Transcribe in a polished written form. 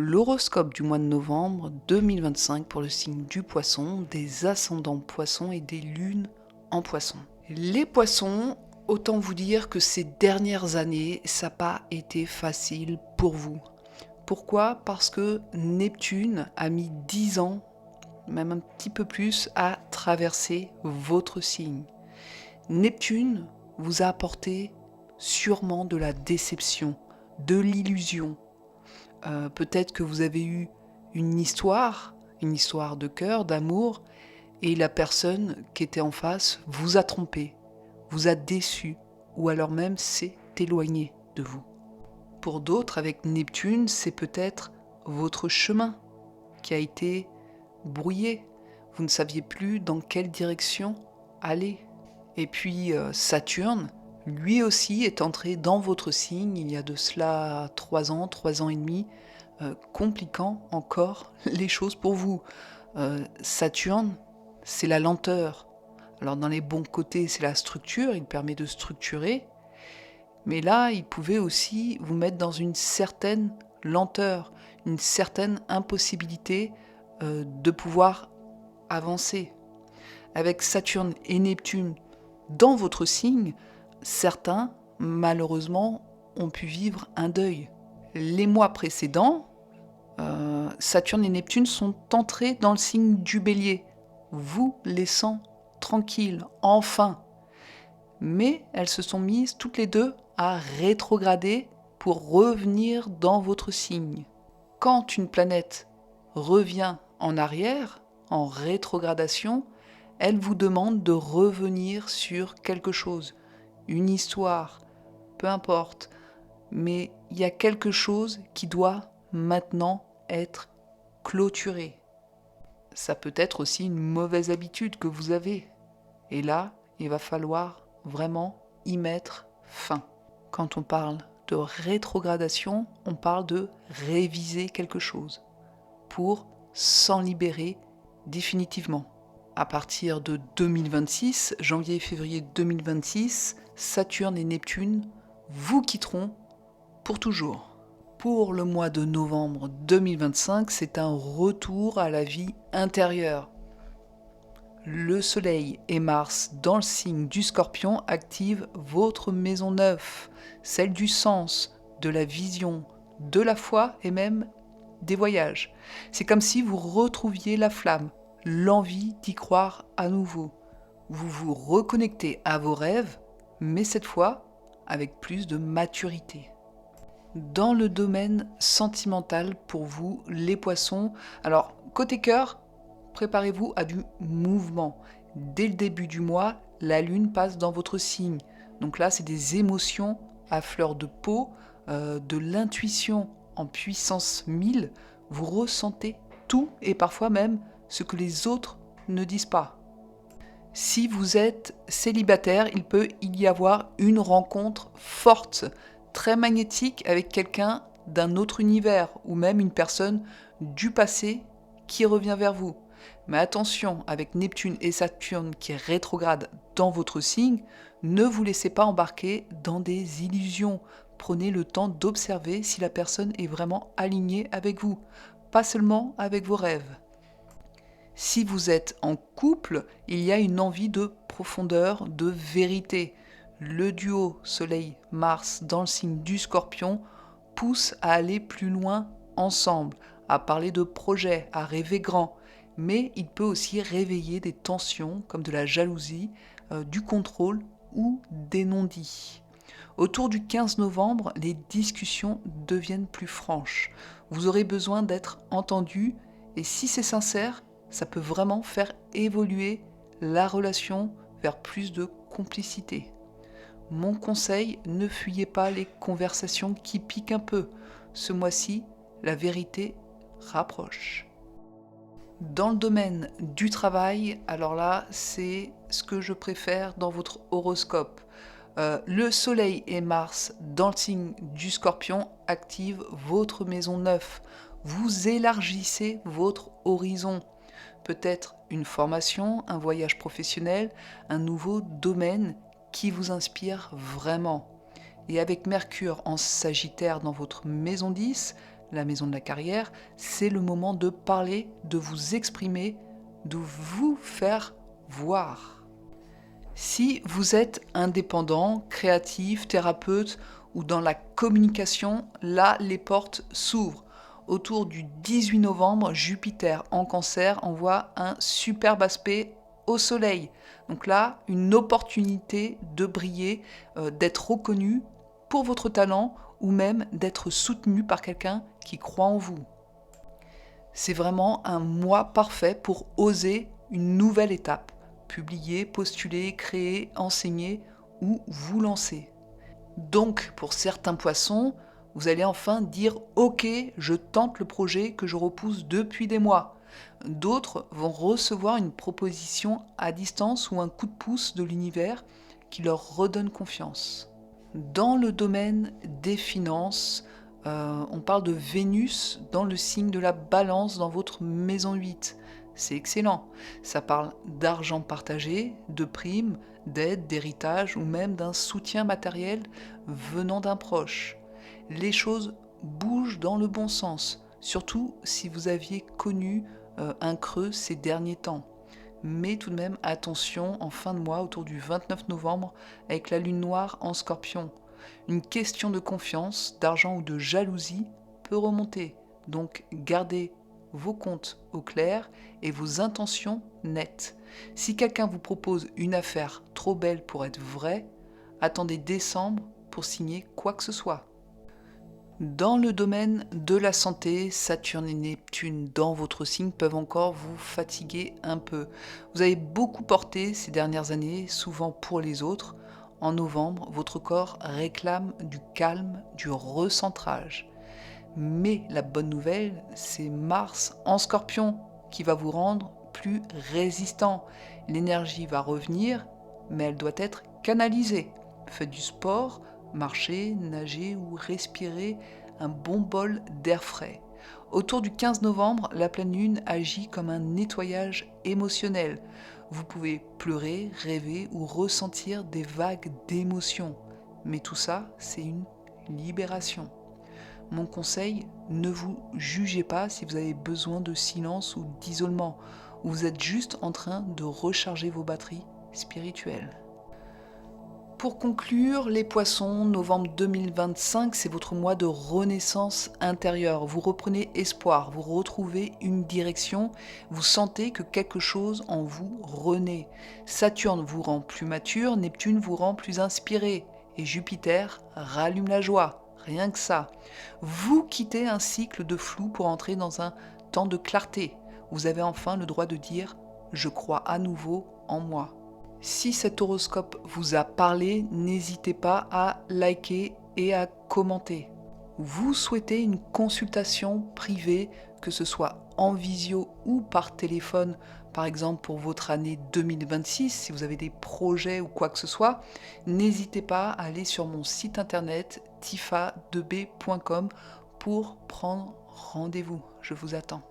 L'horoscope du mois de novembre 2025 pour le signe du poisson, des ascendants poissons et des lunes en poisson. Les poissons, autant vous dire que ces dernières années, ça n'a pas été facile pour vous. Pourquoi ? Parce que Neptune a mis 10 ans, même un petit peu plus, à traverser votre signe. Neptune vous a apporté sûrement de la déception, de l'illusion. Peut-être que vous avez eu une histoire de cœur, d'amour, et la personne qui était en face vous a trompé, vous a déçu, ou alors même s'est éloignée de vous. Pour d'autres, avec Neptune, c'est peut-être votre chemin qui a été brouillé. Vous ne saviez plus dans quelle direction aller. Et puis Saturne, lui aussi, est entré dans votre signe il y a de cela 3 ans et demi, compliquant encore les choses pour vous. Saturne, c'est la lenteur. Alors dans les bons côtés, c'est la structure, il permet de structurer, mais là, il pouvait aussi vous mettre dans une certaine lenteur, une certaine impossibilité de pouvoir avancer. Avec Saturne et Neptune dans votre signe, certains, malheureusement, ont pu vivre un deuil. Les mois précédents, Saturne et Neptune sont entrés dans le signe du Bélier, vous laissant tranquille, enfin. Mais elles se sont mises toutes les deux à rétrograder pour revenir dans votre signe. Quand une planète revient en arrière, en rétrogradation, elle vous demande de revenir sur quelque chose, une histoire, peu importe, mais il y a quelque chose qui doit maintenant être clôturé. Ça peut être aussi une mauvaise habitude que vous avez. Et là, il va falloir vraiment y mettre fin. Quand on parle de rétrogradation, on parle de réviser quelque chose pour s'en libérer définitivement. À partir de 2026, janvier et février 2026, Saturne et Neptune vous quitteront pour toujours. Pour le mois de novembre 2025, c'est un retour à la vie intérieure. Le Soleil et Mars dans le signe du Scorpion activent votre maison 9, celle du sens, de la vision, de la foi et même des voyages. C'est comme si vous retrouviez la flamme, l'envie d'y croire à nouveau. Vous vous reconnectez à vos rêves, mais cette fois avec plus de maturité. Dans le domaine sentimental pour vous, les poissons, alors côté cœur, préparez-vous à du mouvement. Dès le début du mois, la lune passe dans votre signe. Donc là, c'est des émotions à fleur de peau, de l'intuition en puissance 1000. Vous ressentez tout et parfois même ce que les autres ne disent pas. Si vous êtes célibataire, il peut y avoir une rencontre forte, très magnétique avec quelqu'un d'un autre univers ou même une personne du passé qui revient vers vous. Mais attention, avec Neptune et Saturne qui rétrogradent dans votre signe, ne vous laissez pas embarquer dans des illusions. Prenez le temps d'observer si la personne est vraiment alignée avec vous, pas seulement avec vos rêves. Si vous êtes en couple, il y a une envie de profondeur, de vérité. Le duo Soleil-Mars dans le signe du Scorpion pousse à aller plus loin ensemble, à parler de projets, à rêver grand. Mais il peut aussi réveiller des tensions comme de la jalousie, du contrôle ou des non-dits. Autour du 15 novembre, les discussions deviennent plus franches. Vous aurez besoin d'être entendu et si c'est sincère, ça peut vraiment faire évoluer la relation vers plus de complicité. Mon conseil, ne fuyez pas les conversations qui piquent un peu. Ce mois-ci, la vérité rapproche. Dans le domaine du travail, alors là, c'est ce que je préfère dans votre horoscope. Le Soleil et Mars dans le signe du Scorpion activent votre maison 9. Vous élargissez votre horizon. Peut-être une formation, un voyage professionnel, un nouveau domaine qui vous inspire vraiment. Et avec Mercure en Sagittaire dans votre maison 10, la maison de la carrière, c'est le moment de parler, de vous exprimer, de vous faire voir. Si vous êtes indépendant, créatif, thérapeute ou dans la communication, là, les portes s'ouvrent. Autour du 18 novembre, Jupiter en Cancer envoie un superbe aspect au Soleil. Donc là, une opportunité de briller, d'être reconnu pour votre talent ou même d'être soutenu par quelqu'un qui croit en vous. C'est vraiment un mois parfait pour oser une nouvelle étape. Publier, postuler, créer, enseigner ou vous lancer. Donc, pour certains poissons, vous allez enfin dire « Ok, je tente le projet que je repousse depuis des mois ». D'autres vont recevoir une proposition à distance ou un coup de pouce de l'univers qui leur redonne confiance. Dans le domaine des finances, on parle de Vénus dans le signe de la Balance dans votre maison 8. C'est excellent. Ça parle d'argent partagé, de primes, d'aide, d'héritage ou même d'un soutien matériel venant d'un proche. Les choses bougent dans le bon sens, surtout si vous aviez connu un creux ces derniers temps. Mais tout de même, attention, en fin de mois, autour du 29 novembre, avec la lune noire en Scorpion. Une question de confiance, d'argent ou de jalousie peut remonter. Donc, gardez vos comptes au clair et vos intentions nettes. Si quelqu'un vous propose une affaire trop belle pour être vraie, attendez décembre pour signer quoi que ce soit. Dans le domaine de la santé, Saturne et Neptune dans votre signe peuvent encore vous fatiguer un peu. Vous avez beaucoup porté ces dernières années, souvent pour les autres. En novembre, votre corps réclame du calme, du recentrage. Mais la bonne nouvelle, c'est Mars en Scorpion qui va vous rendre plus résistant. L'énergie va revenir, mais elle doit être canalisée. Faites du sport, marcher, nager ou respirer un bon bol d'air frais. Autour du 15 novembre, la pleine lune agit comme un nettoyage émotionnel. Vous pouvez pleurer, rêver ou ressentir des vagues d'émotions. Mais tout ça, c'est une libération. Mon conseil, ne vous jugez pas si vous avez besoin de silence ou d'isolement, ou vous êtes juste en train de recharger vos batteries spirituelles. Pour conclure, les poissons, novembre 2025, c'est votre mois de renaissance intérieure. Vous reprenez espoir, vous retrouvez une direction, vous sentez que quelque chose en vous renaît. Saturne vous rend plus mature, Neptune vous rend plus inspiré, et Jupiter rallume la joie. Rien que ça. Vous quittez un cycle de flou pour entrer dans un temps de clarté. Vous avez enfin le droit de dire « Je crois à nouveau en moi ». Si cet horoscope vous a parlé, n'hésitez pas à liker et à commenter. Vous souhaitez une consultation privée, que ce soit en visio ou par téléphone, par exemple pour votre année 2026, si vous avez des projets ou quoi que ce soit, n'hésitez pas à aller sur mon site internet tifa2b.com pour prendre rendez-vous. Je vous attends.